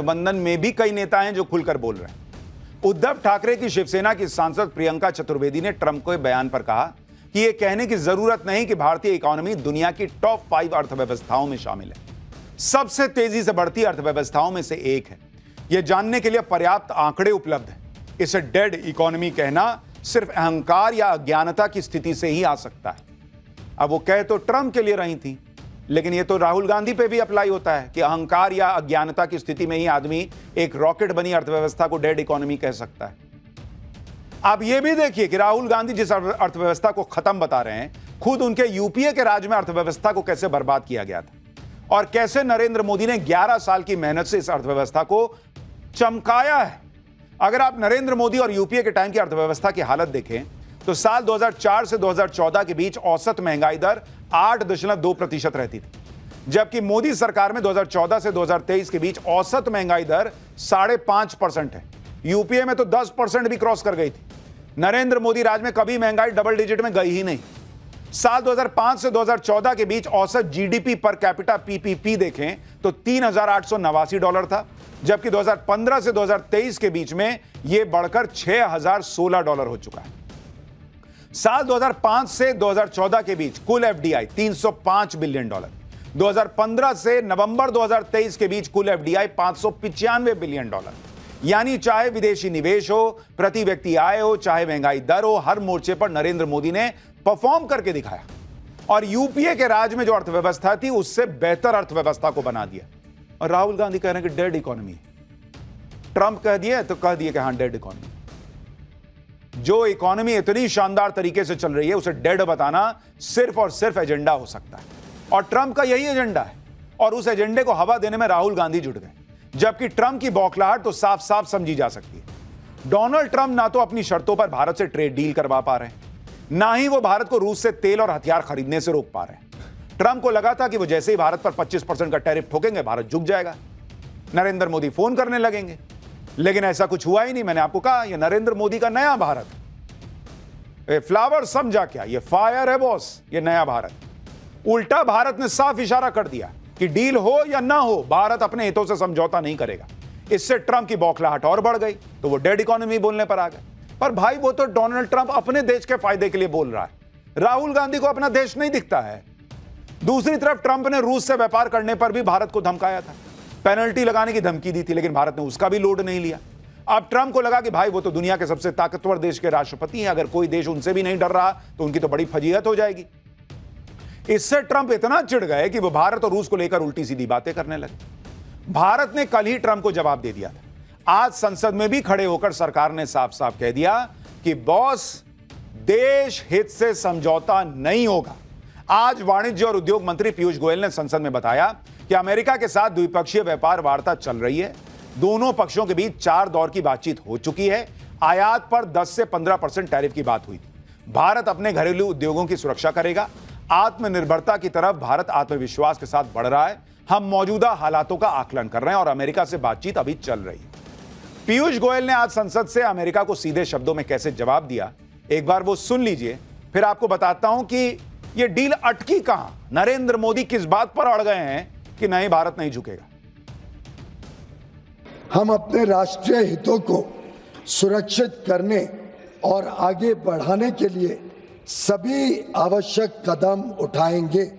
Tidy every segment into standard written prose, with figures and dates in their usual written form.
गठबंधन में भी कई नेता हैं जो खुलकर बोल रहे हैं। उद्धव ठाकरे की शिवसेना की सांसद प्रियंका चतुर्वेदी ने ट्रंप के बयान पर कहा कि यह कहने की जरूरत नहीं कि भारतीय इकोनॉमी दुनिया की टॉप 5 अर्थव्यवस्थाओं में शामिल है, सबसे तेजी से बढ़ती अर्थव्यवस्थाओं में से एक है। यह जानने के लिए पर्याप्त आंकड़े उपलब्ध हैं। इसे डेड इकोनॉमी कहना सिर्फ अहंकार या अज्ञानता की स्थिति से ही आ सकता है। अब वो कह तो ट्रंप के लिए रही थी, लेकिन ये तो राहुल गांधी पे भी अप्लाई होता है कि अहंकार या अज्ञानता की स्थिति में ही आदमी एक रॉकेट बनी अर्थव्यवस्था को डेड इकोनॉमी कह सकता है। आप ये भी देखिए कि राहुल गांधी जिस अर्थव्यवस्था को खत्म बता रहे हैं, खुद उनके यूपीए के राज में अर्थव्यवस्था को कैसे बर्बाद किया गया था और कैसे नरेंद्र मोदी ने 11 साल की मेहनत से इस अर्थव्यवस्था को चमकाया है। अगर आप नरेंद्र मोदी और यूपीए के टाइम की अर्थव्यवस्था की हालत देखें तो साल 2004 से 2014 के बीच औसत महंगाई दर 8.2% रहती थी, जबकि मोदी सरकार में 2014 से 2023 के बीच औसत महंगाई दर 5.5% है। यूपीए में तो 10% भी क्रॉस कर गई थी। नरेंद्र मोदी राज में कभी महंगाई डबल डिजिट में गई ही नहीं। साल 2005 से 2014 के बीच औसत जीडीपी पर कैपिटा पीपीपी देखें तो $3,889 था, जबकि 2015 से 2023 के बीच में यह बढ़कर $6,016 हो चुका है। साल 2005 से 2014 के बीच कुल एफडीआई $305 बिलियन, 2015 से नवंबर 2023 के बीच कुल एफडीआई $595 बिलियन। यानी चाहे विदेशी निवेश हो, प्रति व्यक्ति आय हो, चाहे महंगाई दर हो, हर मोर्चे पर नरेंद्र मोदी ने परफॉर्म करके दिखाया और यूपीए के राज में जो अर्थव्यवस्था थी उससे बेहतर अर्थव्यवस्था को बना दिया। और राहुल गांधी कह रहे हैं कि डेड इकोनॉमी है। ट्रंप कह दिए तो कह दिए कि हां डेड इकोनॉमी। जो इकोनॉमी इतनी शानदार तरीके से चल रही है उसे डेड बताना सिर्फ और सिर्फ एजेंडा हो सकता है, और ट्रंप का यही एजेंडा है। और उस एजेंडे को हवा देने में राहुल गांधी जुट गए, जबकि ट्रंप की बौखलाहट तो साफ साफ समझी जा सकती है। डोनाल्ड ट्रंप ना तो अपनी शर्तों पर भारत से ट्रेड डील करवा पा रहे हैं, ना ही वो भारत को रूस से तेल और हथियार खरीदने से रोक पा रहे हैं। ट्रंप को लगा था कि वो जैसे ही भारत पर 25% का टैरिफ ठोकेंगे भारत झुक जाएगा, नरेंद्र मोदी फोन करने लगेंगे, लेकिन ऐसा कुछ हुआ ही नहीं। मैंने आपको कहा यह नरेंद्र मोदी का नया भारत, फ्लावर समझा क्या, ये फायर है बॉस, ये नया भारत। उल्टा भारत ने साफ इशारा कर दिया कि डील हो या ना हो भारत अपने हितों से समझौता नहीं करेगा। इससे ट्रंप की बौखलाहट और बढ़ गई तो वो डेड इकोनॉमी बोलने पर आ गए। पर भाई वो तो डोनाल्ड ट्रंप अपने देश के फायदे के लिए बोल रहा है, राहुल गांधी को अपना देश नहीं दिखता है। दूसरी तरफ ट्रंप ने रूस से व्यापार करने पर भी भारत को धमकाया था, पेनल्टी लगाने की धमकी दी थी, लेकिन भारत ने उसका भी लोड नहीं लिया। अब ट्रंप को लगा कि भाई वो तो दुनिया के सबसे ताकतवर देश के राष्ट्रपति हैं, अगर कोई देश उनसे भी नहीं डर रहा तो उनकी तो बड़ी फजीहत हो जाएगी। इससे ट्रंप इतना चिढ़ गए कि वो भारत और रूस को लेकर उल्टी सीधी बातें करने लगे। भारत ने कल ही ट्रंप को जवाब दे दिया था। आज संसद में भी खड़े होकर सरकार ने साफ साफ कह दिया कि बॉस, देश हित से समझौता नहीं होगा। आज वाणिज्य और उद्योग मंत्री पीयूष गोयल ने संसद में बताया कि अमेरिका के साथ द्विपक्षीय व्यापार वार्ता चल रही है। दोनों पक्षों के बीच 4 दौर की बातचीत हो चुकी है। आयात पर 10 से 15% टैरिफ की बात हुई थी। भारत अपने घरेलू उद्योगों की सुरक्षा करेगा। आत्मनिर्भरता की तरफ भारत आत्मविश्वास के साथ बढ़ रहा है। हम मौजूदा हालातों का आकलन कर रहे हैं और अमेरिका से बातचीत अभी चल रही है। पीयूष गोयल ने आज संसद से अमेरिका को सीधे शब्दों में कैसे जवाब दिया, एक बार वो सुन लीजिए, फिर आपको बताता हूं कि ये डील अटकी कहां, नरेंद्र मोदी किस बात पर अड़ गए हैं कि नहीं भारत नहीं झुकेगा। हम अपने राष्ट्रीय हितों को सुरक्षित करने और आगे बढ़ाने के लिए सभी आवश्यक कदम उठाएंगे।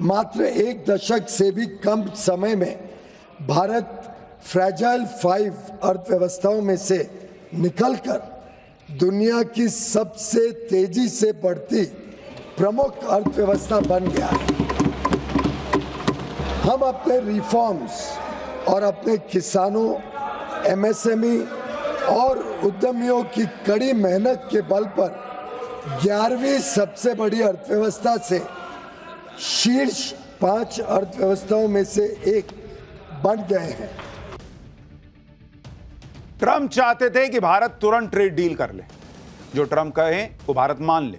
मात्र 1 दशक से भी कम समय में भारत फ्रैजाइल 5 अर्थव्यवस्थाओं में से निकलकर दुनिया की सबसे तेजी से बढ़ती प्रमुख अर्थव्यवस्था बन गया है। हम अपने रिफॉर्म्स और अपने किसानों, एमएसएमई और उद्यमियों की कड़ी मेहनत के बल पर 11वीं सबसे बड़ी अर्थव्यवस्था से शीर्ष 5 अर्थव्यवस्थाओं में से एक बन गए हैं। ट्रंप चाहते थे कि भारत तुरंत ट्रेड डील कर ले, जो ट्रंप कहे वो भारत मान ले,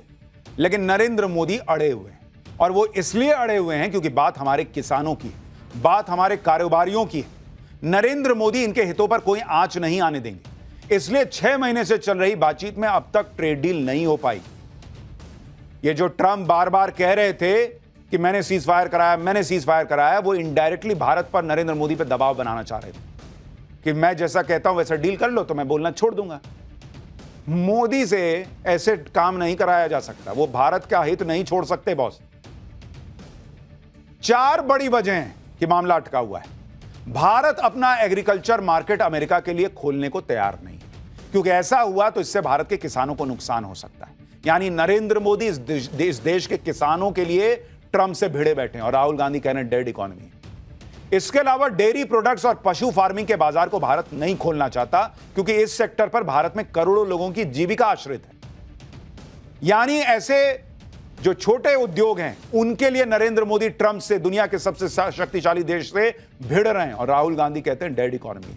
लेकिन नरेंद्र मोदी अड़े हुए हैं। और वो इसलिए अड़े हुए हैं क्योंकि बात हमारे किसानों की है, बात हमारे कारोबारियों की है। नरेंद्र मोदी इनके हितों पर कोई आंच नहीं आने देंगे। इसलिए 6 महीने से चल रही बातचीत में अब तक ट्रेड डील नहीं हो पाई। ये जो ट्रंप बार बार कह रहे थे कि मैंने सीज फायर कराया, वो इनडायरेक्टली भारत पर नरेंद्र मोदी पर दबाव बनाना चाह रहे थे कि मैं जैसा कहता हूं वैसा डील कर लो तो मैं बोलना छोड़ दूंगा। मोदी से ऐसे काम नहीं कराया जा सकता, वो भारत का हित नहीं छोड़ सकते बॉस। 4 बड़ी वजह हैं कि मामला अटका हुआ है। भारत अपना एग्रीकल्चर मार्केट अमेरिका के लिए खोलने को तैयार नहीं, क्योंकि ऐसा हुआ तो इससे भारत के किसानों को नुकसान हो सकता है। यानी नरेंद्र मोदी इस देश के किसानों के लिए ट्रंप से भिड़े बैठे हैं और राहुल गांधी कह रहे हैं डेड इकोनॉमी। इसके अलावा डेयरी प्रोडक्ट्स और पशु फार्मिंग के बाजार को भारत नहीं खोलना चाहता, क्योंकि इस सेक्टर पर भारत में करोड़ों लोगों की जीविका आश्रित है। यानी ऐसे जो छोटे उद्योग हैं उनके लिए नरेंद्र मोदी ट्रंप से, दुनिया के सबसे शक्तिशाली देश से भिड़ रहे हैं और राहुल गांधी कहते हैं डेड इकोनॉमी।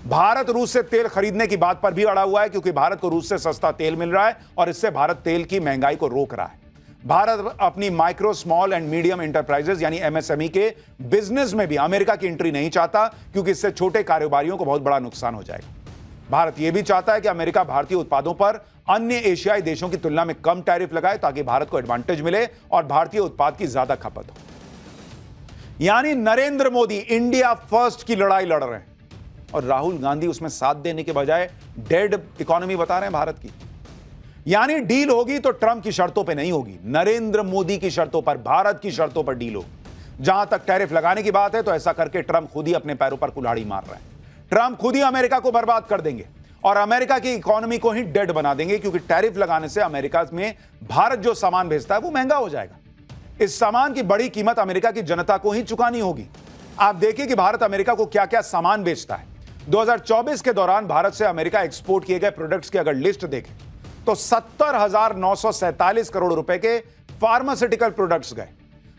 भारत रूस से तेल खरीदने की बात पर भी अड़ा हुआ है, क्योंकि भारत को रूस से सस्ता तेल मिल रहा है और इससे भारत तेल की महंगाई को रोक रहा है। भारत अपनी micro, small and medium enterprises यानी एमएसएमई के बिजनेस में भी अमेरिका की एंट्री नहीं चाहता, क्योंकि इससे छोटे कारोबारियों को बहुत बड़ा नुकसान हो जाएगा। भारत यह भी चाहता है कि अमेरिका भारतीय उत्पादों पर अन्य एशियाई देशों की तुलना में कम टैरिफ लगाए, ताकि भारत को एडवांटेज मिले और भारतीय उत्पाद की ज्यादा खपत हो। यानी नरेंद्र मोदी इंडिया फर्स्ट की लड़ाई लड़ रहे हैं और राहुल गांधी उसमें साथ देने के बजाय डेड इकोनॉमी बता रहे हैं भारत की। यानी डील होगी तो ट्रंप की शर्तों पे नहीं होगी, नरेंद्र मोदी की शर्तों पर, भारत की शर्तों पर डील होगी। जहां तक टैरिफ लगाने की बात है तो ऐसा करके ट्रंप खुद ही अपने पैरों पर कुल्हाड़ी मार रहे हैं। ट्रंप खुद ही अमेरिका को बर्बाद कर देंगे और अमेरिका की इकोनॉमी को ही डेड बना देंगे, क्योंकि टैरिफ लगाने से अमेरिका में भारत जो सामान भेजता है वो महंगा हो जाएगा। इस सामान की बड़ी कीमत अमेरिका की जनता को ही चुकानी होगी। आप देखिए कि भारत अमेरिका को क्या क्या सामान बेचता है। 2024 के दौरान भारत से अमेरिका एक्सपोर्ट किए गए प्रोडक्ट्स की अगर लिस्ट देखें तो 70,947 करोड़ रुपए के फार्मास्यूटिकल प्रोडक्ट्स गए,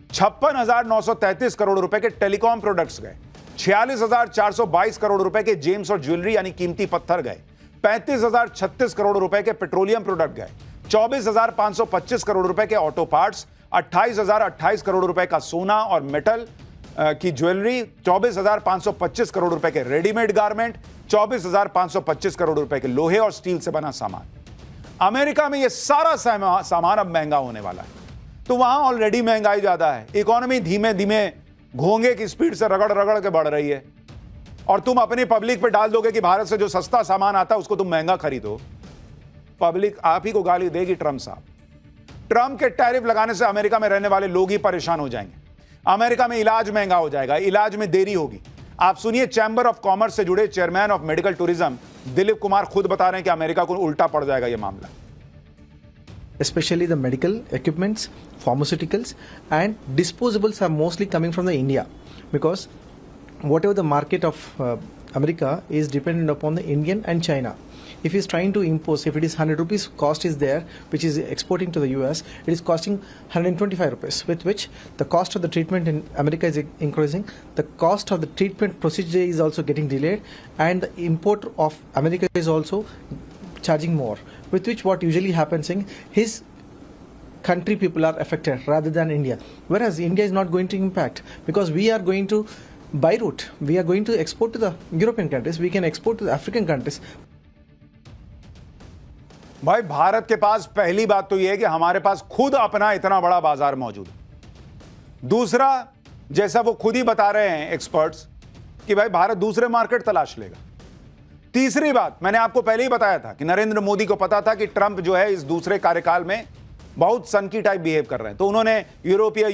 56,933 करोड़ रुपए के टेलीकॉम प्रोडक्ट्स गए, 46,422 करोड़ रुपए के जेम्स और ज्वेलरी यानी कीमती पत्थर गए, 35,036 करोड़ रुपए के पेट्रोलियम प्रोडक्ट गए, 24,525 करोड़ रुपए के ऑटो पार्ट्स, 28,028 करोड़ रुपए का सोना और मेटल की ज्वेलरी, 24,525 करोड़ रुपए के रेडीमेड गारमेंट, 24,525 करोड़ रुपए के लोहे और स्टील से बना सामान। अमेरिका में यह सारा सामान अब महंगा होने वाला है, तो वहां ऑलरेडी महंगाई ज्यादा है, इकोनॉमी धीमे धीमे घोंगे की स्पीड से रगड़ रगड़ के बढ़ रही है, और तुम अपनी पब्लिक पे डाल दोगे कि भारत से जो सस्ता सामान आता है उसको तुम महंगा खरीदो। पब्लिक आप ही को गाली देगी ट्रंप साहब। ट्रंप के टैरिफ लगाने से अमेरिका में रहने वाले लोग ही परेशान हो जाएंगे। अमेरिका में इलाज महंगा हो जाएगा, इलाज में देरी होगी। आप सुनिए, चैंबर ऑफ कॉमर्स से जुड़े chairman of medical tourism Dilip Kumar खुद बता रहे हैं कि अमेरिका को उल्टा पड़ जाएगा यह मामला। Especially the medical equipments, pharmaceuticals and disposables are mostly coming from the India, because whatever the market of America is dependent upon the Indian and China. If he's trying to impose, if it is 100 rupees cost is there, which is exporting to the US, it is costing 125 rupees, with which the cost of the treatment in America is increasing, the cost of the treatment procedure is also getting delayed, and the import of America is also charging more, with which what usually happens in his country people are affected rather than India, whereas India is not going to impact, because we are going to by route, we are going to export to the European countries, we can export to the African countries. भाई भारत के पास पहली बात तो यह है कि हमारे पास खुद अपना इतना बड़ा बाजार मौजूद है। दूसरा, जैसा वो खुद ही बता रहे हैं एक्सपर्ट्स कि भाई भारत दूसरे मार्केट तलाश लेगा। तीसरी बात, मैंने आपको पहले ही बताया था कि नरेंद्र मोदी को पता था कि ट्रंप जो है इस दूसरे कार्यकाल में बहुत सनकी टाइप बिहेव कर रहे हैं, तो उन्होंने यूरोपीय